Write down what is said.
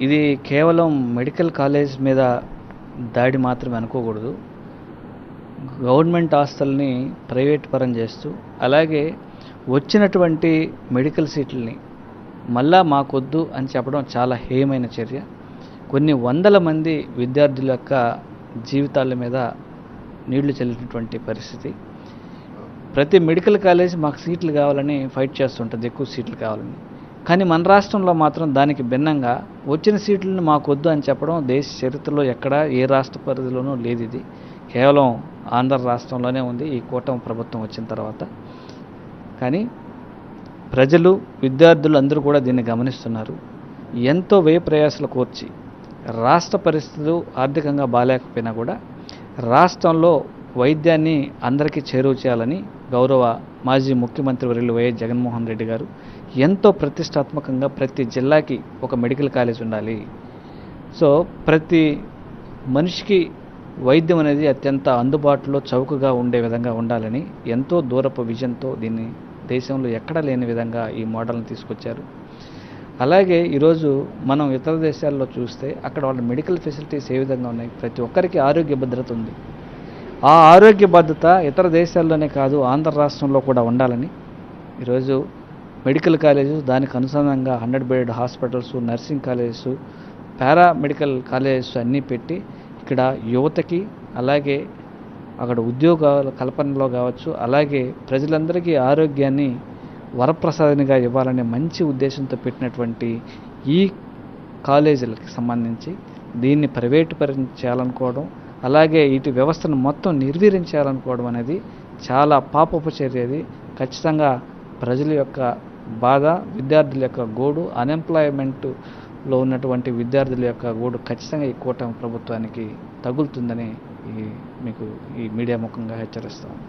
ఇది కేవలం medical college మీద దాడి మాత్రమే అనుకోకూడదు. గవర్నమెంట్ ఆస్తుల్ని ప్రైవేట్ పరం చేస్తూ, అలాగే వచ్చినటువంటి మెడికల్ సీట్లని మళ్ళా మాకొద్దు అని చెప్పడం చాలా హేయమైన చర్య. కొన్ని వందల మంది విద్యార్థుల యొక్క జీవితాల మీద నీళ్లు చల్లినటువంటి పరిస్థితి. ప్రతి మెడికల్ కాలేజ్ మాకు సీట్లు కావాలని ఫైట్ చేస్తుంటుంది, ఎక్కువ సీట్లు కావాలని. కానీ మన రాష్ట్రంలో మాత్రం దానికి భిన్నంగా వచ్చిన సీట్లను మాకొద్దు అని చెప్పడం దేశ చరిత్రలో ఎక్కడా ఏ రాష్ట్ర పరిధిలోనూ లేదు. ఇది కేవలం ఆంధ్ర రాష్ట్రంలోనే ఉంది ఈ కూటమి ప్రభుత్వం వచ్చిన తర్వాత. కానీ ప్రజలు, విద్యార్థులు అందరూ కూడా దీన్ని గమనిస్తున్నారు. ఎంతో వ్యయ ప్రయాసాలు కోర్చి రాష్ట్ర పరిస్థితులు ఆర్థికంగా బాగాలేకపోయినా కూడా రాష్ట్రంలో వైద్యాన్ని అందరికీ చేరువ చేయాలని గౌరవ మాజీ ముఖ్యమంత్రి వర్యులు వైఎస్ జగన్మోహన్ రెడ్డి గారు ఎంతో ప్రతిష్టాత్మకంగా ప్రతి జిల్లాకి ఒక మెడికల్ కాలేజ్ ఉండాలి, సో ప్రతి మనిషికి వైద్యం అనేది అత్యంత అందుబాటులో చౌకగా ఉండే విధంగా ఉండాలని ఎంతో దూరపు విజన్తో దీన్ని దేశంలో ఎక్కడా లేని విధంగా ఈ మోడల్ని తీసుకొచ్చారు. అలాగే ఈరోజు మనం ఇతర దేశాల్లో చూస్తే అక్కడ వాళ్ళ మెడికల్ ఫెసిలిటీస్ ఏ విధంగా ఉన్నాయి, ప్రతి ఒక్కరికి ఆరోగ్య భద్రత ఉంది. ఆ ఆరోగ్య భద్రత ఇతర దేశాల్లోనే కాదు ఆంధ్ర రాష్ట్రంలో కూడా ఉండాలని ఈరోజు మెడికల్ కాలేజు, దానికి అనుసంధానంగా 100 bed hospitals, nursing colleges, paramedical colleges అన్నీ పెట్టి ఇక్కడ యువతకి, అలాగే అక్కడ ఉద్యోగాల కల్పనలో కావచ్చు, అలాగే ప్రజలందరికీ ఆరోగ్యాన్ని వరప్రసాదనిగా ఇవ్వాలనే మంచి ఉద్దేశంతో పెట్టినటువంటి ఈ కాలేజీలకు సంబంధించి దీన్ని ప్రైవేటు పరం చేయాలనుకోవడం, అలాగే ఇటు వ్యవస్థను మొత్తం నిర్వీర్యం అనేది చాలా పాపపు చర్య. అది ఖచ్చితంగా ప్రజల యొక్క బాధ, విద్యార్థుల యొక్క గోడు, అన్ఎంప్లాయ్మెంట్లో ఉన్నటువంటి విద్యార్థుల యొక్క గోడు ఖచ్చితంగా ఈ కూటమి ప్రభుత్వానికి తగులుతుందని మీకు ఈ మీడియా ముఖంగా హెచ్చరిస్తాను.